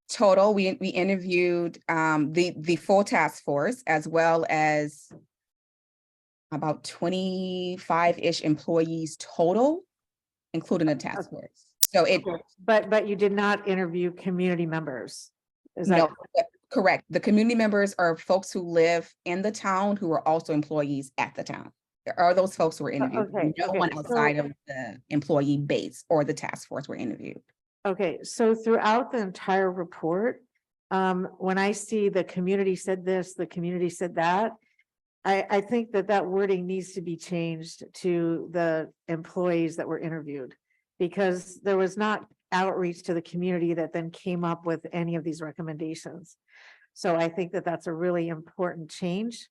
Total, we interviewed the full task force as well as about 25-ish employees total, including the task force. So it, But you did not interview community members. Is that no, correct. The community members are folks who live in the town who are also employees at the town. There are those folks who were interviewed. okay, No okay, one so- outside of the employee base or the task force were interviewed. Okay, so throughout the entire report, when I see the community said this, the community said that, I think that wording needs to be changed to the employees that were interviewed. Because there was not outreach to the community that then came up with any of these recommendations. So I think that that's a really important change.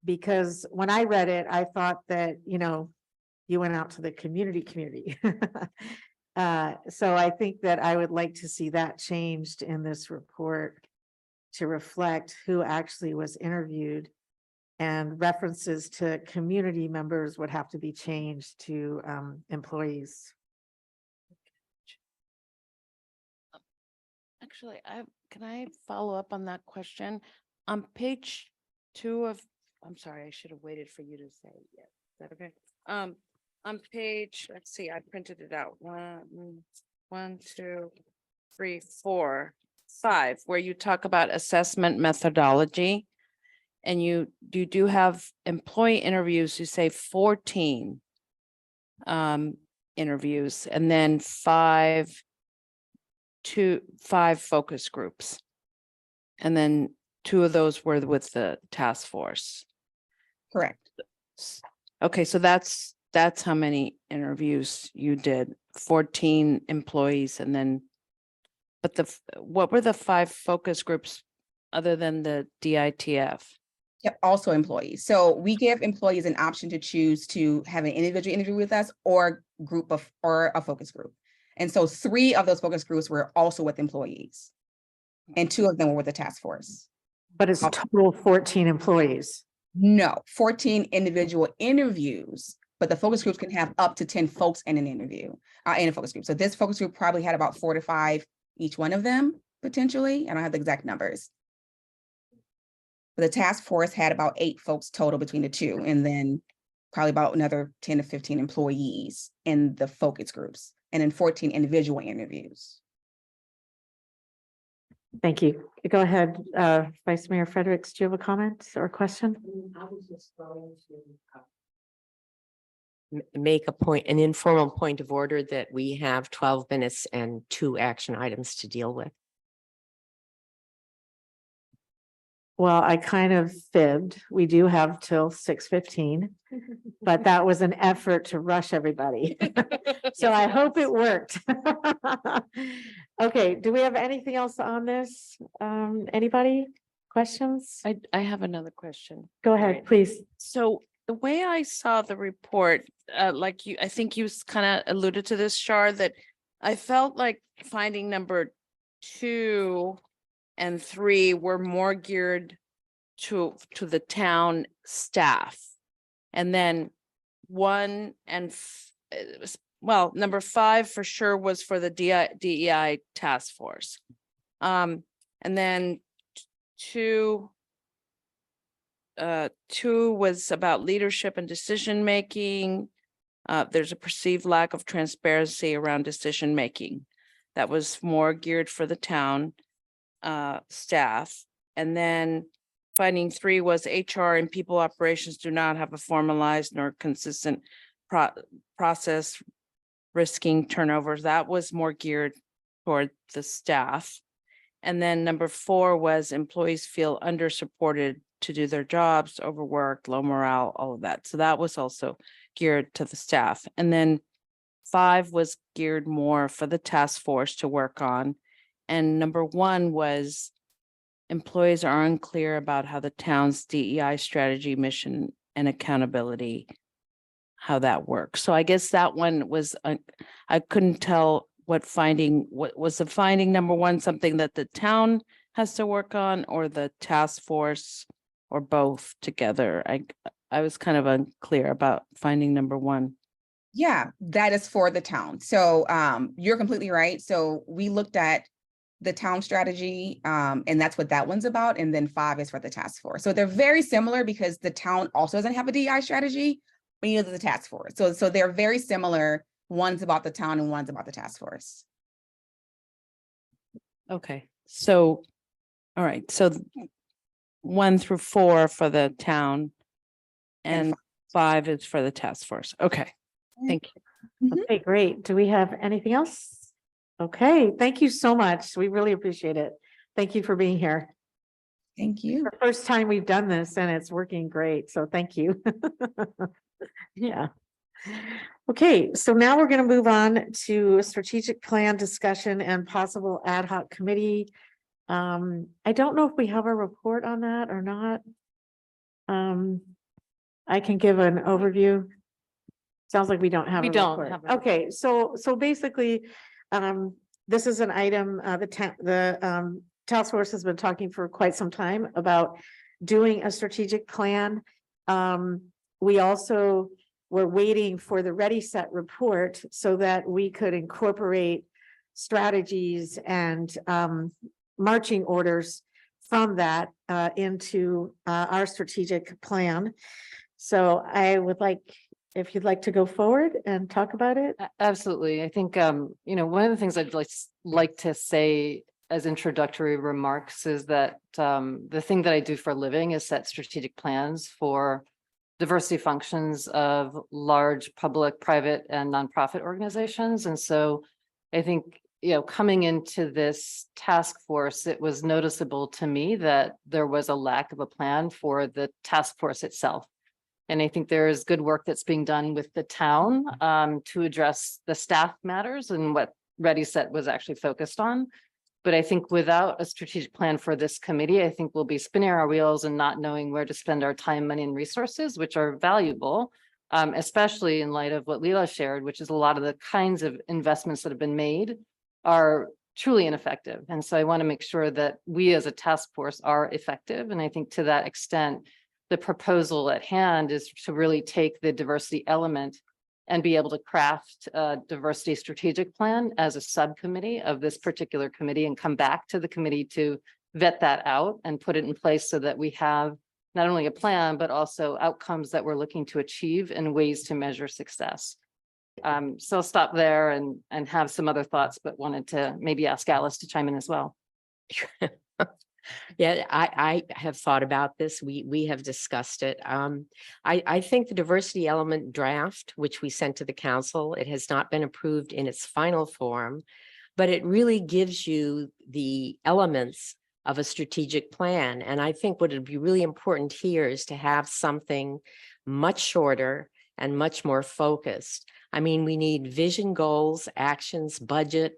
Because when I read it, I thought that, you went out to the community. So I think that I would like to see that changed in this report to reflect who actually was interviewed, and references to community members would have to be changed to employees. Actually, can I follow up on that question? On page 2 of, I'm sorry, I should have waited for you to say, yeah, is that okay? On page, let's see, I printed it out. 1, 2, 3, 4, 5, where you talk about assessment methodology. And you do have employee interviews, you say 14 interviews, and then 5 focus groups. And then 2 of those were with the task force. Correct. Okay, so that's how many interviews you did, 14 employees, and then, but what were the 5 focus groups other than the DITF? Yep, also employees. So we give employees an option to choose to have an individual interview with us or or a focus group. And so 3 of those focus groups were also with employees. And 2 of them were with the task force. But it's total 14 employees. No, 14 individual interviews, but the focus groups can have up to 10 folks in an interview, in a focus group. So this focus group probably had about 4 to 5, each one of them, potentially. I don't have the exact numbers. The task force had about 8 folks total between the 2, and then probably about another 10 to 15 employees in the focus groups, and then 14 individual interviews. Thank you. Go ahead, Vice Mayor Fredericks, do you have a comment or question? I was just going to make an informal point of order that we have 12 minutes and 2 action items to deal with. Well, I kind of fibbed. We do have till 6:15, but that was an effort to rush everybody. So I hope it worked. Okay, do we have anything else on this? Anybody? Questions? I have another question. Go ahead, Right. please. So the way I saw the report, like I think you kind of alluded to this, Shar, that I felt like finding number 2 and 3 were more geared to the town staff. And then 1 and number 5 for sure was for the DEI task force. And then 2 was about leadership and decision-making. There's a perceived lack of transparency around decision-making. That was more geared for the town staff. And then finding 3 was HR and people operations do not have a formalized nor consistent process, risking turnovers. That was more geared toward the staff. And then number 4 was employees feel under-supported to do their jobs, overworked, low morale, all of that. So that was also geared to the staff. And then 5 was geared more for the task force to work on. And number 1 was employees are unclear about how the town's DEI strategy, mission, and accountability, how that works. So I guess that one was, I couldn't tell what was the finding number one, something that the town has to work on, or the task force, or both together? I was kind of unclear about finding number one. Yeah, that is for the town. So you're completely right. So we looked at the town strategy, and that's what that one's about. And then 5 is for the task force. So they're very similar because the town also doesn't have a DEI strategy, but neither does the task force. So they're very similar. One's about the town and one's about the task force. Okay, so, all right, so 1 through 4 for the town and 5 is for the task force. Okay, thank you. Okay, great. Do we have anything else? Okay, thank you so much. We really appreciate it. Thank you for being here. Thank you. The first time we've done this and it's working great, so thank you. Yeah. Okay, so now we're going to move on to a strategic plan discussion and possible ad hoc committee. I don't know if we have a report on that or not. I can give an overview. Sounds like we don't have. We a don't report. have a Okay, so basically, this is an item, the task force has been talking for quite some time about doing a strategic plan. We also were waiting for the Ready Set report so that we could incorporate strategies and marching orders from that into our strategic plan. So I would like, if you'd like to go forward and talk about it. Absolutely. I think, you know, one of the things I'd like to say as introductory remarks is that the thing that I do for a living is set strategic plans for diversity functions of large public, private, and nonprofit organizations. And so I think, you know, coming into this task force, it was noticeable to me that there was a lack of a plan for the task force itself. And I think there is good work that's being done with the town to address the staff matters and what Ready Set was actually focused on. But I think without a strategic plan for this committee, I think we'll be spinning our wheels and not knowing where to spend our time, money, and resources, which are valuable, especially in light of what Leela shared, which is a lot of the kinds of investments that have been made are truly ineffective. And so I want to make sure that we as a task force are effective. And I think to that extent, the proposal at hand is to really take the diversity element and be able to craft a diversity strategic plan as a subcommittee of this particular committee and come back to the committee to vet that out and put it in place so that we have not only a plan, but also outcomes that we're looking to achieve and ways to measure success. So I'll stop there and have some other thoughts, but wanted to maybe ask Alice to chime in as well. Yeah, I have thought about this. We have discussed it. I think the diversity element draft, which we sent to the council, it has not been approved in its final form, but it really gives you the elements of a strategic plan. And I think what would be really important here is to have something much shorter and much more focused. I mean, we need vision, goals, actions, budget,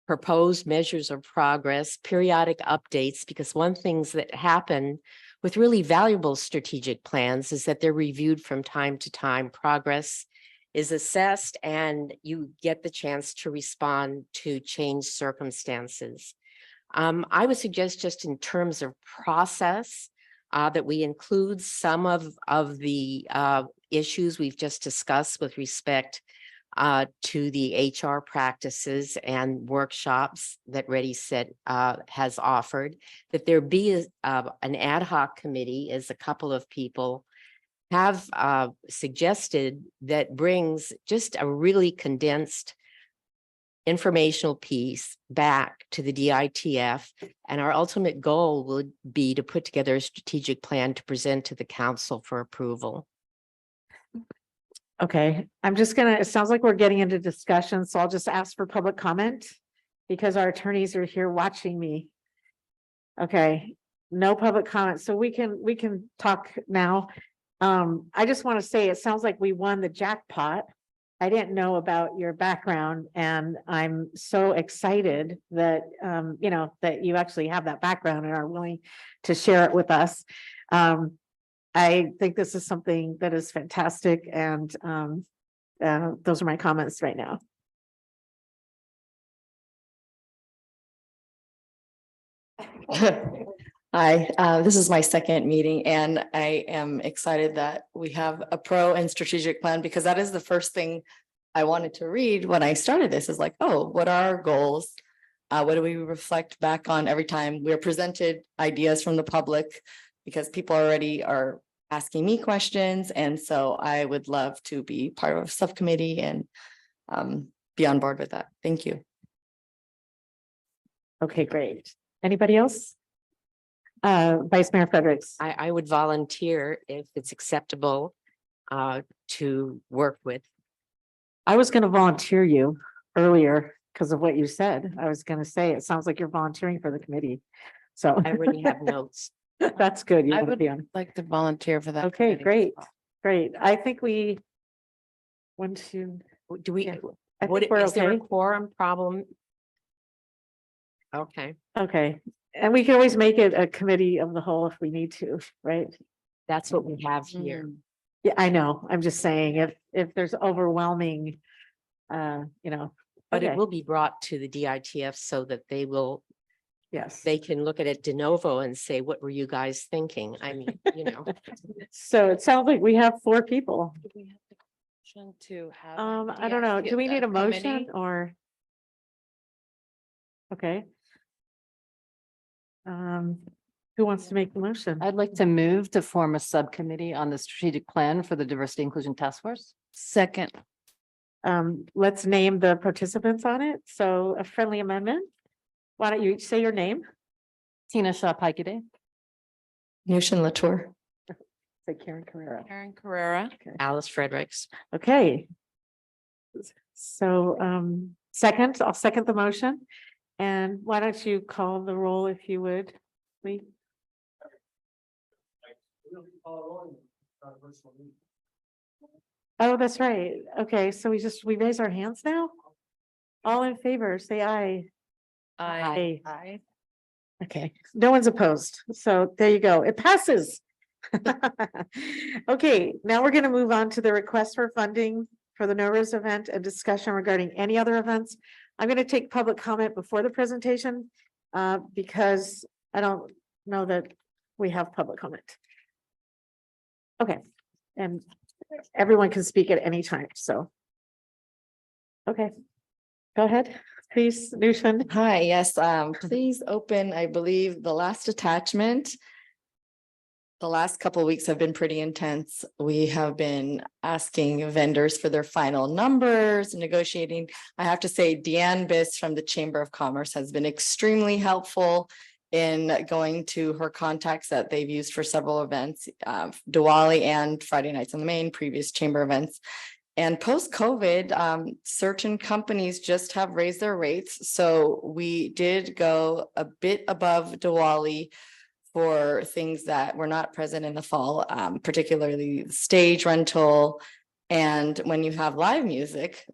proposed measures of progress, periodic updates, because one things that happen with really valuable strategic plans is that they're reviewed from time to time. Progress is assessed and you get the chance to respond to changed circumstances. I would suggest just in terms of process that we include some of the issues we've just discussed with respect to the HR practices and workshops that Ready Set has offered, that there be an ad hoc committee, as a couple of people have suggested, that brings just a really condensed informational piece back to the DITF. And our ultimate goal would be to put together a strategic plan to present to the council for approval. Okay, I'm just gonna, it sounds like we're getting into discussion, so I'll just ask for public comment because our attorneys are here watching me. Okay, no public comment, so we can talk now. I just want to say, it sounds like we won the jackpot. I didn't know about your background and I'm so excited that, you know, that you actually have that background and are willing to share it with us. I think this is something that is fantastic and those are my comments right now. Hi, this is my second meeting and I am excited that we have a pro and strategic plan because that is the first thing I wanted to read when I started this is like, oh, what are our goals? What do we reflect back on every time we're presented ideas from the public? Because people already are asking me questions. And so I would love to be part of a subcommittee and be on board with that. Thank you. Okay, great. Anybody else? Vice Mayor Fredericks. I would volunteer if it's acceptable to work with. I was going to volunteer you earlier because of what you said. I was going to say, it sounds like you're volunteering for the committee. So I already have notes. that's good. You I want to would be on. like to volunteer for that. Okay, committee as great. well. Great. I think we want to, Do we, yeah, I what, think we're is there a okay. quorum problem? Okay, Okay. And we can always make it a committee of the whole if we need to, right? that's what we have here. Yeah, I know. I'm just saying if there's overwhelming, you know. But okay, it will be brought to the DITF so that they will, yes. they can look at it de novo and say, what were you guys thinking? I mean, you know. So it sounds like we have 4 people. Do we have the option to have? I don't know. Do we need a motion or? Okay. Who wants to make the motion? I'd like to move to form a subcommittee on the strategic plan for the Diversity Inclusion Task Force. Second, Let's name the participants on it. So a friendly amendment. Why don't you each say your name? Tina Shaw Pikeday. Nushin Latour. Say Karen Carrera. Karen Carrera. Alice Fredericks. Okay. So, second, I'll second the motion. And why don't you call the roll if you would, please? Oh, that's right. Okay, so we raise our hands now? All in favor, say aye. Aye. aye. Okay, no one's opposed. So there you go. It passes. Okay, now we're going to move on to the request for funding for the No Risk event and discussion regarding any other events. I'm going to take public comment before the presentation because I don't know that we have public comment. Okay, and everyone can speak at any time, so. Okay, go ahead, please, Nushin. Hi, yes, please open, I believe, the last attachment. The last couple of weeks have been pretty intense. We have been asking vendors for their final numbers, negotiating. I have to say, Deanne Biss from the Chamber of Commerce has been extremely helpful in going to her contacts that they've used for several events, Diwali and Friday Nights on the Main, previous chamber events. And post-COVID, certain companies just have raised their rates. So we did go a bit above Diwali for things that were not present in the fall, particularly stage rental. And when you have live music,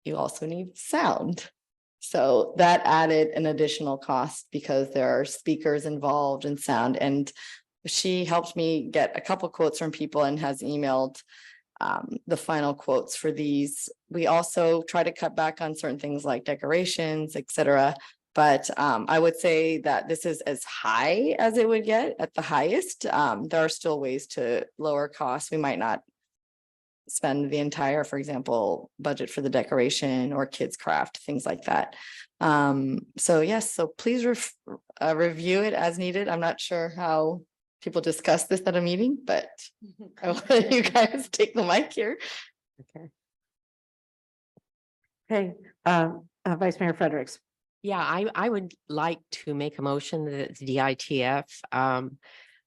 you also need sound. So that added an additional cost because there are speakers involved in sound. And she helped me get a couple quotes from people and has emailed the final quotes for these. We also try to cut back on certain things like decorations, etc. But I would say that this is as high as it would get at the highest. There are still ways to lower costs. We might not spend the entire, for example, budget for the decoration or kids craft, things like that. So yes, so please review it as needed. I'm not sure how people discuss this at a meeting, but I will let you guys take the mic here. Okay, Vice Mayor Fredericks. Yeah, I would like to make a motion that the DITF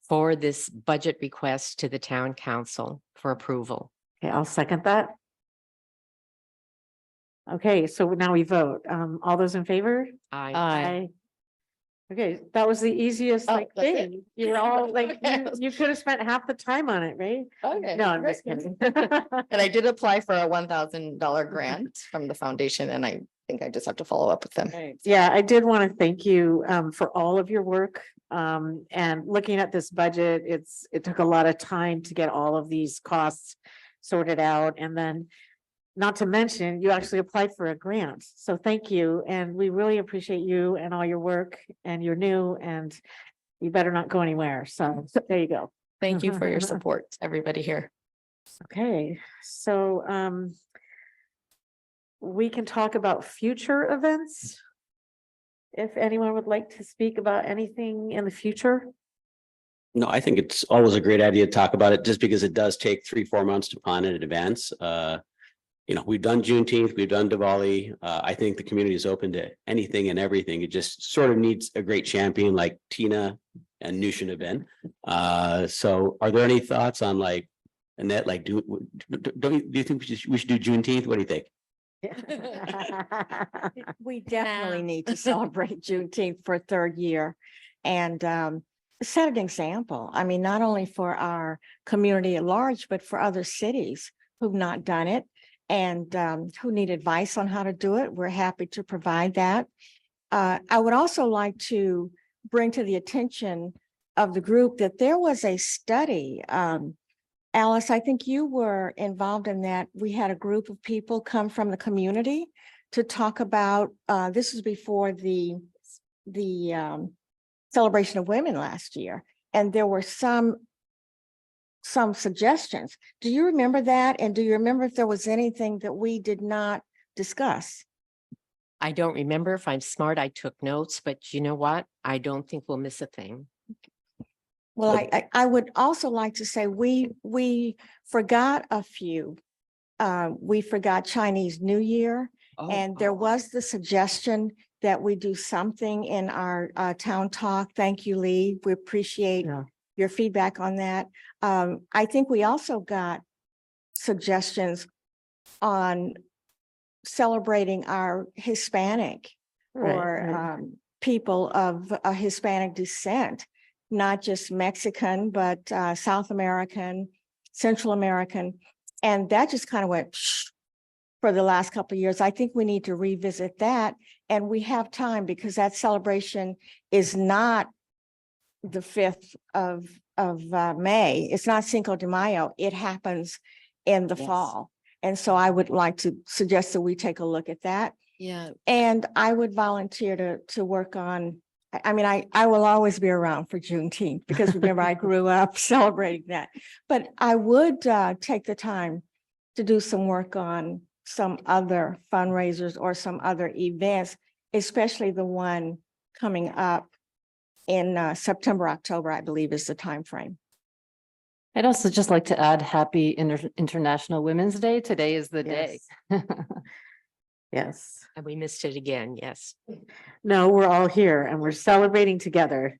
for this budget request to the town council for approval. Okay, I'll second that. Okay, so now we vote. All those in favor? I Okay, that was the easiest Oh, like that's it? thing. You were all like, you could have spent half the time on it, right? Okay. No, I'm great. just kidding. And I did apply for a $1,000 grant from the foundation and I think I just have to follow up with them. Yeah, I did want to thank you for all of your work. And looking at this budget, it took a lot of time to get all of these costs sorted out. And then not to mention, you actually applied for a grant. So thank you. And we really appreciate you and all your work, and you're new and you better not go anywhere. So there you go. Thank you for your support, everybody here. Okay, so we can talk about future events. If anyone would like to speak about anything in the future. No, I think it's always a great idea to talk about it just because it does take 3-4 months to plan in advance. We've done Juneteenth, we've done Diwali. I think the community is open to anything and everything. It just sort of needs a great champion like Tina and Nushin have been. So are there any thoughts on like, Annette, like, do you think we should do Juneteenth? What do you think? We definitely need to celebrate Juneteenth for a third year and set an example. I mean, not only for our community at large, but for other cities who've not done it and who need advice on how to do it. We're happy to provide that. I would also like to bring to the attention of the group that there was a study. Alice, I think you were involved in that. We had a group of people come from the community to talk about, this was before the celebration of women last year. And there were some suggestions. Do you remember that? And do you remember if there was anything that we did not discuss? I don't remember. If I'm smart, I took notes, but you know what? I don't think we'll miss a thing. Well, I would also like to say we forgot a few. We forgot Chinese New Year, and there was the suggestion that we do something in our town talk. Thank you, Lee. We appreciate your feedback on that. I think we also got suggestions on celebrating our Hispanic or people of a Hispanic descent. Not just Mexican, but South American, Central American. And that just kind of went for the last couple of years. I think we need to revisit that. And we have time because that celebration is not the 5th of May. It's not Cinco de Mayo. It happens in the fall. And so I would like to suggest that we take a look at that. Yeah. And I would volunteer to work on, I mean, I will always be around for Juneteenth because remember, I grew up celebrating that. But I would take the time to do some work on some other fundraisers or some other events, especially the one coming up in September, October, I believe is the time frame. I'd also just like to add Happy International Women's Day. Today is the day. Yes. And we missed it again. Yes. No, we're all here and we're celebrating together.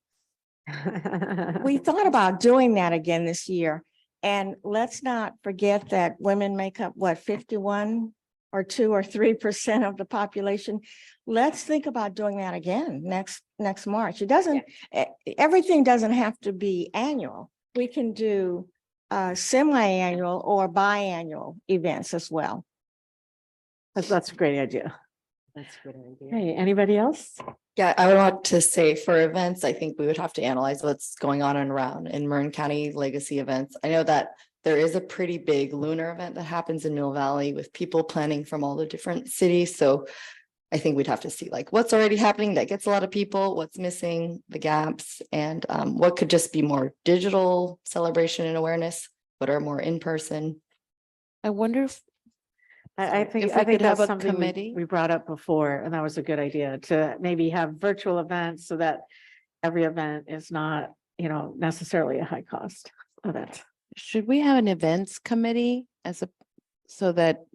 We thought about doing that again this year. And let's not forget that women make up what, 51 or 2 or 3% of the population. Let's think about doing that again next March. It doesn't, everything doesn't have to be annual. We can do semi-annual or biannual events as well. That's a great idea. That's a good idea. Hey, anybody else? Yeah, I would want to say for events, I think we would have to analyze what's going on and around in Marin County legacy events. I know that there is a pretty big lunar event that happens in Mill Valley with people planning from all the different cities. So I think we'd have to see like what's already happening that gets a lot of people, what's missing, the gaps, and what could just be more digital celebration and awareness, what are more in person. I wonder if I think If we could have that's a something committee? we brought up before, and that was a good idea to maybe have virtual events so that every event is not, necessarily a high cost event. should we have an events committee so that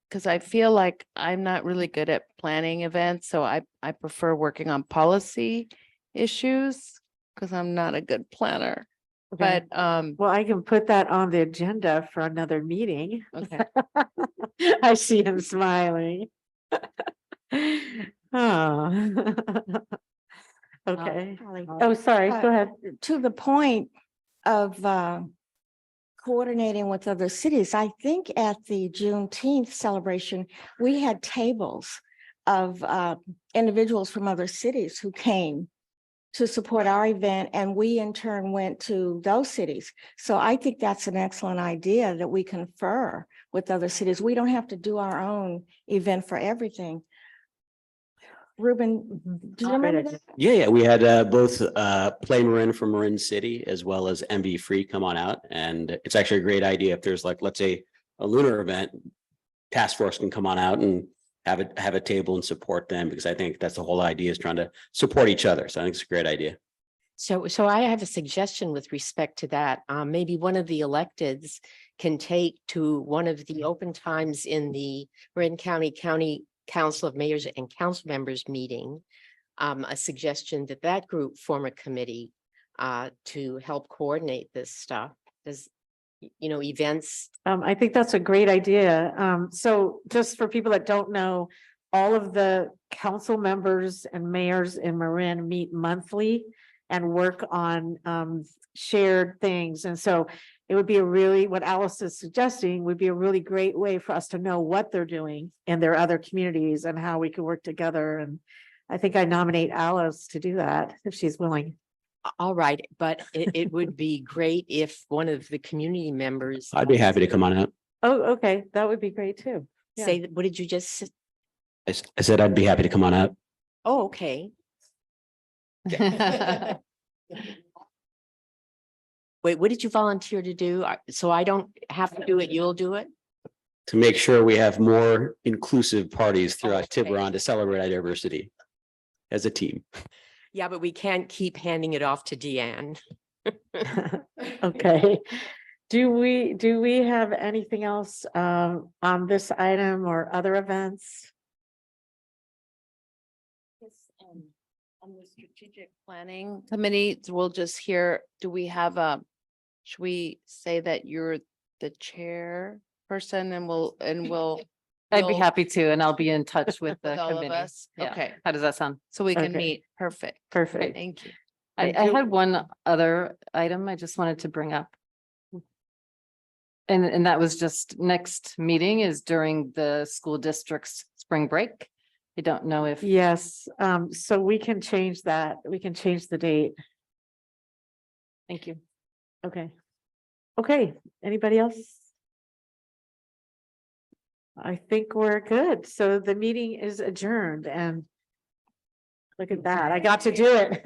because I feel like I'm not really good at planning events, so I prefer working on policy issues because I'm not a good planner. Okay. But Well, I can put that on the agenda for another meeting. okay. I see him smiling. Oh. Okay. Oh, sorry, go ahead. To the point of coordinating with other cities, I think at the Juneteenth celebration, we had tables individuals from other cities who came to support our event, and we in turn went to those cities. So I think that's an excellent idea that we confer with other cities. We don't have to do our own event for everything. Ruben, do you remember that? Yeah, we had both Play Marin from Marin City as well as MV Free come on out. And it's actually a great idea if there's like, let's say, a lunar event, task force can come on out and have a table and support them, because I think that's the whole idea, is trying to support each other. So I think it's a great idea. So I have a suggestion with respect to that. Maybe one of the electeds can take to one of the open times in the Marin County Council of Mayors and Council Members meeting, a suggestion that that group form a committee to help coordinate this stuff. Does, events. I think that's a great idea. So just for people that don't know, all of the council members and mayors in Marin meet monthly and work on shared things. And so it would be what Alice is suggesting would be a really great way for us to know what they're doing in their other communities and how we could work together. And I think I nominate Alice to do that if she's willing. All right, but it would be great if one of the community members. I'd be happy to come on out. Oh, okay, that would be great too. Yeah. Say, what did you just? I said I'd be happy to come on out. Oh, okay. Wait, what did you volunteer to do? So I don't have to do it, you'll do it? To make sure we have more inclusive parties throughout Okay. Tiburon to celebrate our diversity as a team. Yeah, but we can't keep handing it off to Deanne. Okay. Do we have anything else on this item or other events? On the strategic planning committee, we'll just hear, should we say that you're the chairperson and we'll I'd be you'll- happy to, and I'll be in touch with the with all of committee. us? Yeah. Okay, How does that sound? so we can Okay. meet. Perfect. Perfect. Thank you. I Thank you. had one other item I just wanted to bring up. And that was just next meeting is during the school district's spring break. I don't know if. Yes, so we can change that. We can change the date. Thank you. Okay. Okay, anybody else? I think we're good. So the meeting is adjourned and look at that. I got to do it.